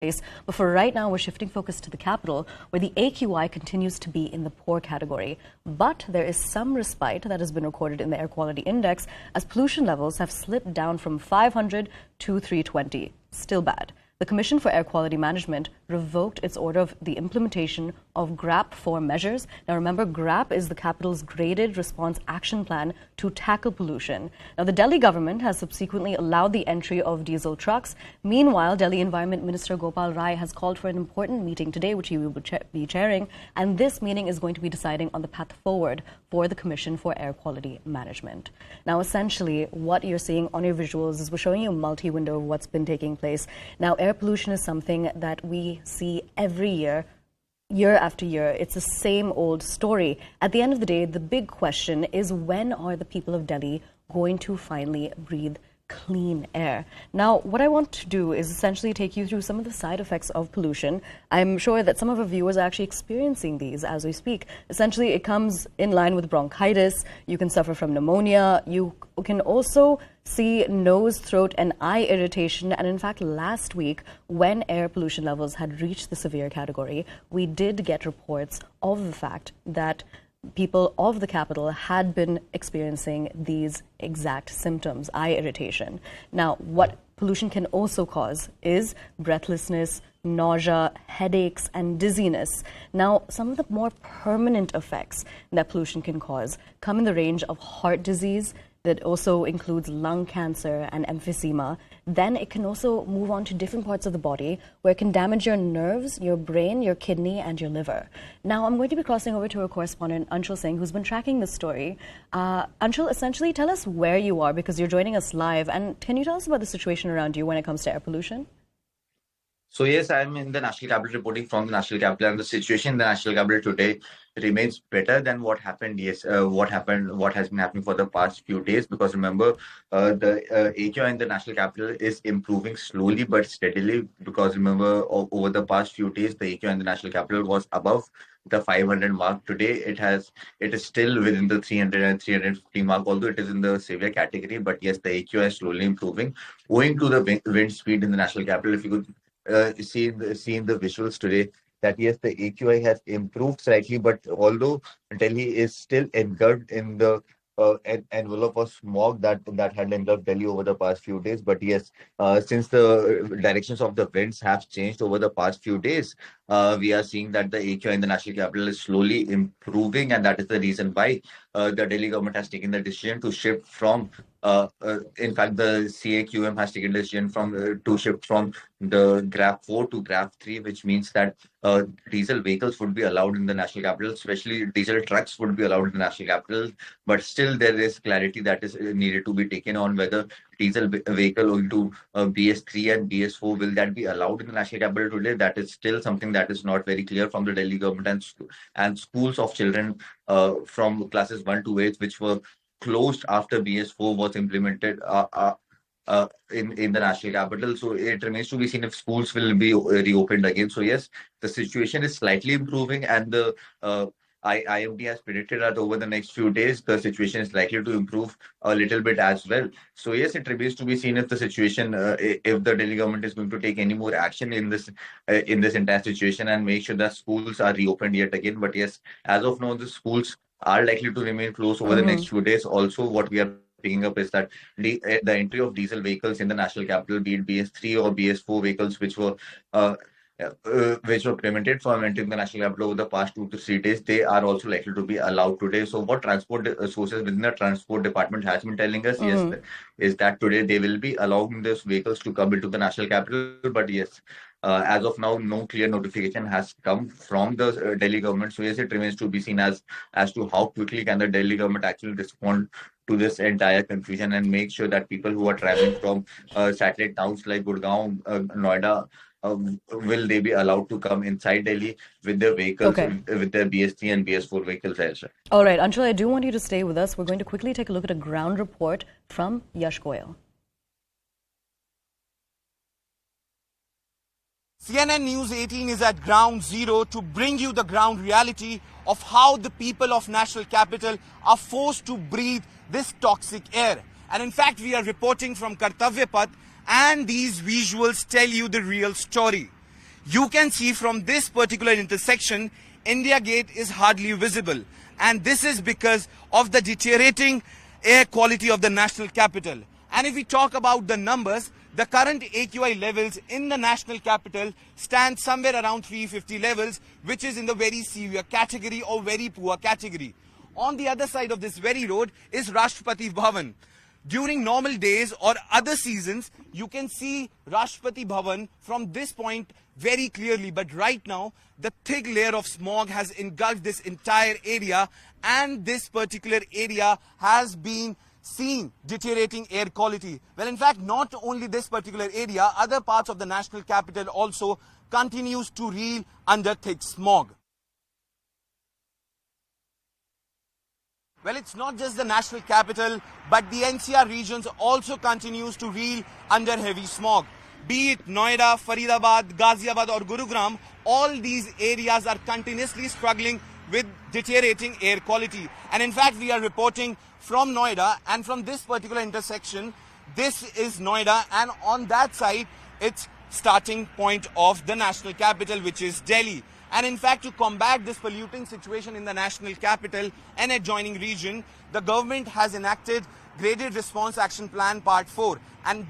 But for right now, we're shifting focus to the capital, where the AQI continues to be in the poor category. But there is some respite that has been recorded in the air quality index as pollution levels have slipped down from 500 to 320. Still bad. The Commission for Air Quality Management revoked its order of the implementation of GRAP 4 measures. Now remember, GRAP is the capital's graded response action plan to tackle pollution. Now the Delhi government has subsequently allowed the entry of diesel trucks. Meanwhile, Delhi Environment Minister Gopal Rai has called for an important meeting today, which he will be chairing. And this meeting is going to be deciding on the path forward for the Commission for Air Quality Management. Now essentially, what you're seeing on your visuals is we're showing you a multi-window of what's been taking place. Now air pollution is something that we see every year, year after year. It's the same old story. At the end of the day, the big question is, when are the people of Delhi going to finally breathe clean air? Now, what I want to do is essentially take you through some of the side effects of pollution. I'm sure that some of our viewers are actually experiencing these as we speak. Essentially, it comes in line with bronchitis. You can suffer from pneumonia. You can also see nose, throat, and eye irritation. And in fact, last week, when air pollution levels had reached the severe category, we did get reports of the fact that people of the capital had been experiencing these exact symptoms, eye irritation. Now, what pollution can also cause is breathlessness, nausea, headaches, and dizziness. Now, some of the more permanent effects that pollution can cause come in the range of heart disease, that also includes lung cancer and emphysema. Then it can also move on to different parts of the body where it can damage your nerves, your brain, your kidney, and your liver. Now, I'm going to be crossing over to our correspondent, Anshul Singh, who's been tracking this story. Anshul, essentially tell us where you are because you're joining us live. And can you tell us about the situation around you when it comes to air pollution? So yes, I'm in the National Capital, reporting from the National Capital, and the situation in the National Capital today remains better than what happened. Yes, what has been happening for the past few days. Because remember, the AQI in the National Capital is improving slowly but steadily. Because remember, over the past few days, the AQI in the National Capital was above the 500 mark. Today, it is still within the 300 and 350 mark, although it is in the severe category. But yes, the AQI is slowly improving, owing to the wind speed in the National Capital. If you could see in the visuals today, that yes, the AQI has improved slightly, but although Delhi is still engulfed in the envelope of smog that had engulfed Delhi over the past few days. But yes, since the directions of the winds have changed over the past few days, we are seeing that the AQI in the National Capital is slowly improving, and that is the reason why the Delhi government has taken the decision to shift from in fact, the CAQM has taken the decision to shift from the GRAP 4 to GRAP 3, which means that diesel vehicles would be allowed in the National Capital, especially diesel trucks would be allowed in the National Capital. But still, there is clarity that is needed to be taken on whether diesel vehicle into BS3 and BS4 will that be allowed in the National Capital today. That is still something that is not very clear from the Delhi government, and schools of children from classes 1 to 8, which were closed after BS4 was implemented in the National Capital. So it remains to be seen if schools will be reopened again. So yes, the situation is slightly improving, and the IMD has predicted that over the next few days, the situation is likely to improve a little bit as well. So yes, it remains to be seen if the situation, if the Delhi government is going to take any more action in this entire situation and make sure that schools are reopened yet again. But yes, as of now, the schools are likely to remain closed over the next few days. Also, what we are picking up is that the entry of diesel vehicles in the National Capital, be it BS3 or BS4 vehicles, which were prevented from entering the National Capital over the past 2 to 3 days, they are also likely to be allowed today. So what transport sources within the transport department has been telling us, yes, is that today they will be allowing these vehicles to come into the National Capital. But yes, as of now, no clear notification has come from the Delhi government. So yes, it remains to be seen as to how quickly can the Delhi government actually respond to this entire confusion and make sure that people who are traveling from satellite towns like Gurgaon, Noida, will they be allowed to come inside Delhi with their vehicles, with their BS3 and BS4 vehicles as well. All right, Anshul, I do want you to stay with us. We're going to quickly take a look at a ground report from Yash Goyal. CNN News 18 is at ground zero to bring you the ground reality of how the people of National Capital are forced to breathe this toxic air. And in fact, we are reporting from Kartavya Path, and these visuals tell you the real story. You can see from this particular intersection, India Gate is hardly visible. And this is because of the deteriorating air quality of the national capital. And if we talk about the numbers, the current AQI levels in the national capital stand somewhere around 350 levels, which is in the very severe category or very poor category. On the other side of this very road is Rashtrapati Bhavan. During normal days or other seasons, you can see Rashtrapati Bhavan from this point very clearly. But right now, the thick layer of smog has engulfed this entire area, and this particular area has been seen deteriorating air quality. Well, in fact, not only this particular area, other parts of the national capital also continues to reel under thick smog. Well, it's not just the national capital, but the NCR regions also continues to reel under heavy smog. Be it Noida, Faridabad, Ghaziabad or Gurugram, all these areas are continuously struggling with deteriorating air quality. And in fact, we are reporting from Noida, and from this particular intersection, this is Noida, and on that side, it's starting point of the national capital, which is Delhi. And in fact, to combat this polluting situation in the national capital and adjoining region, the government has enacted Graded Response Action Plan Part 4. And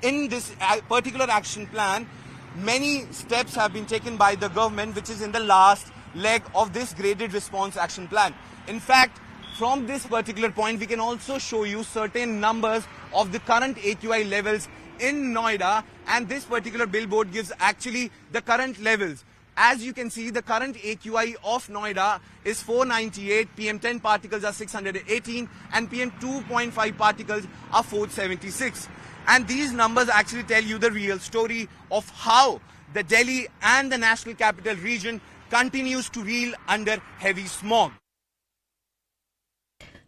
in this particular action plan, many steps have been taken by the government, which is in the last leg of this Graded Response Action Plan. In fact, from this particular point, we can also show you certain numbers of the current AQI levels in Noida, and this particular billboard gives actually the current levels. As you can see, the current AQI of Noida is 498, PM10 particles are 618, and PM2.5 particles are 476. And these numbers actually tell you the real story of how the Delhi and the national capital region continues to reel under heavy smog.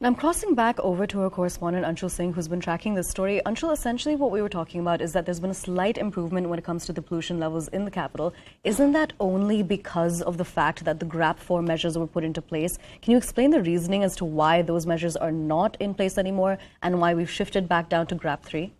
Now I'm crossing back over to our correspondent Anshul Singh, who's been tracking this story. Anshul, essentially what we were talking about is that there's been a slight improvement when it comes to the pollution levels in the capital. Isn't that only because of the fact that the GRAP 4 measures were put into place? Can you explain the reasoning as to why those measures are not in place anymore and why we've shifted back down to GRAP 3?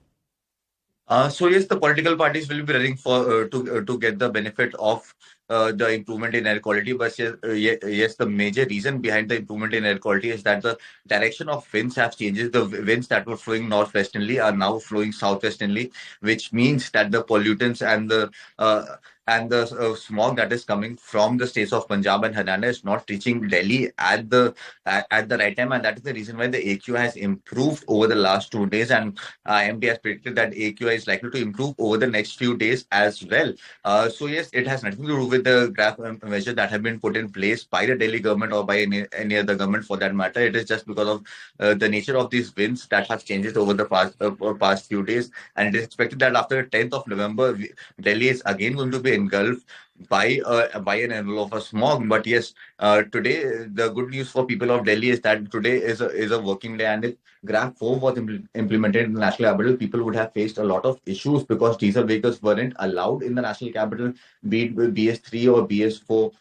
So yes, the political parties will be running for to get the benefit of the improvement in air quality. But yes, the major reason behind the improvement in air quality is that the direction of winds have changed. The winds that were flowing northwesterly are now flowing southwesterly, which means that the pollutants and the smog that is coming from the states of Punjab and Haryana is not reaching Delhi at the right time, and that is the reason why the AQI has improved over the last 2 days, and IMD has predicted that AQI is likely to improve over the next few days as well. So yes, it has nothing to do with the GRAP measure that have been put in place by the Delhi government or by any other government for that matter. It is just because of the nature of these winds that have changed over the past few days, and it is expected that after 10th of November, Delhi is again going to be engulfed by an envelope of smog. But yes, today the good news for people of Delhi is that today is a working day, and if GRAP 4 was implemented in the national capital, people would have faced a lot of issues because diesel vehicles weren't allowed in the national capital, be it BS3 or BS4.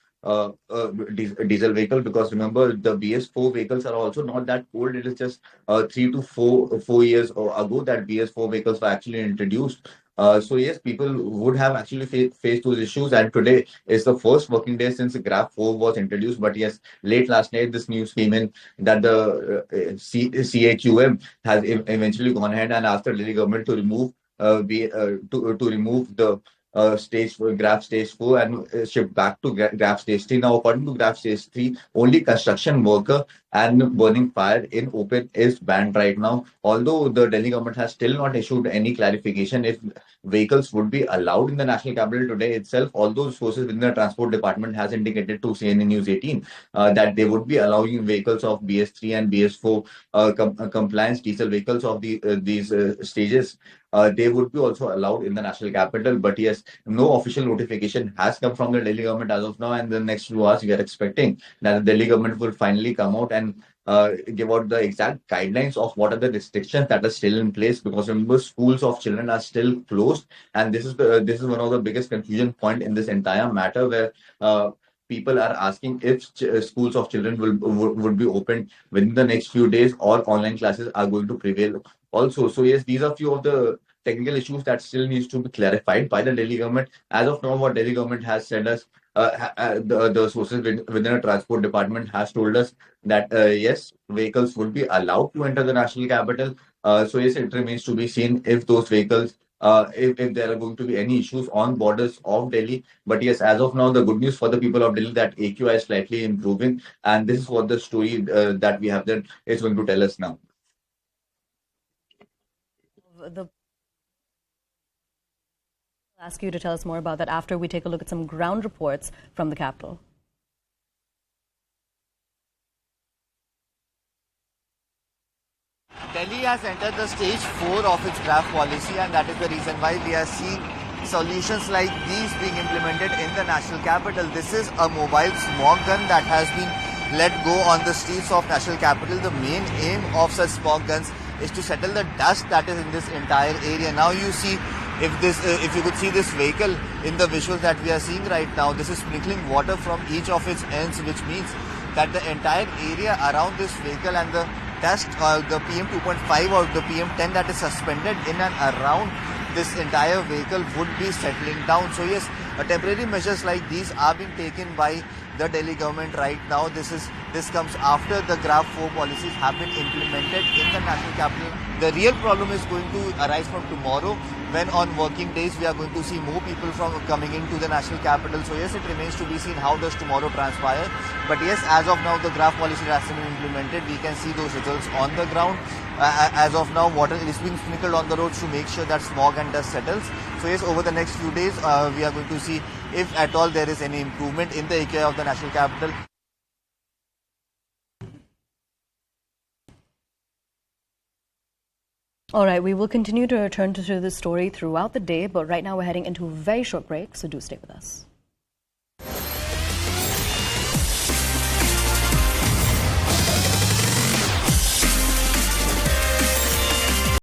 Diesel vehicle, because remember the BS4 vehicles are also not that old. It is just 3 to 4 years ago that BS4 vehicles were actually introduced. So yes, people would have actually faced those issues, and today is the first working day since GRAP 4 was introduced. But yes, late last night this news came in that the CHUM has eventually gone ahead and asked the Delhi government to remove to remove the GRAP stage 4 and shift back to GRAP stage 3. Now, according to GRAP stage 3, only construction worker and burning fire in open is banned right now. Although the Delhi government has still not issued any clarification if vehicles would be allowed in the national capital today itself, although sources within the transport department has indicated to CNN News 18 that they would be allowing vehicles of BS3 and BS4 compliance diesel vehicles of these stages. They would be also allowed in the national capital. But yes, no official notification has come from the Delhi government as of now. And the next few hours, we are expecting that the Delhi government will finally come out and give out the exact guidelines of what are the restrictions that are still in place. Because remember, schools of children are still closed, and this is one of the biggest confusion point in this entire matter, where people are asking if schools of children would be opened within the next few days, or online classes are going to prevail also. So yes, these are few of the technical issues that still needs to be clarified by the Delhi government. As of now, what Delhi government has said us, the sources within the transport department has told us that yes, vehicles would be allowed to enter the national capital. So yes, it remains to be seen if those vehicles, if there are going to be any issues on borders of Delhi. But yes, as of now, the good news for the people of Delhi that AQI is slightly improving, and this is what the story that we have that is going to tell us now. I'll ask you to tell us more about that after we take a look at some ground reports from the capital. Delhi has entered the stage 4 of its GRAP policy, and that is the reason why we are seeing solutions like these being implemented in the national capital. This is a mobile smog gun that has been let go on the streets of national capital. The main aim of such smog guns is to settle the dust that is in this entire area. Now you see, if you could see this vehicle in the visuals that we are seeing right now, this is sprinkling water from each of its ends, which means that the entire area around this vehicle and the dust, the PM 2.5 or the PM 10 that is suspended in and around this entire vehicle would be settling down. So yes, temporary measures like these are being taken by the Delhi government right now. This comes after the GRAP 4 policies have been implemented in the national capital. The real problem is going to arise from tomorrow, when on working days we are going to see more people from coming into the national capital. So yes, it remains to be seen how does tomorrow transpire. But yes, as of now, the GRAP policy has been implemented. We can see those results on the ground. As of now, water is being sprinkled on the roads to make sure that smog and dust settles. So yes, over the next few days, we are going to see if at all there is any improvement in the AQI of the national capital. All right, we will continue to return to this story throughout the day, but right now we're heading into a very short break, so do stay with us.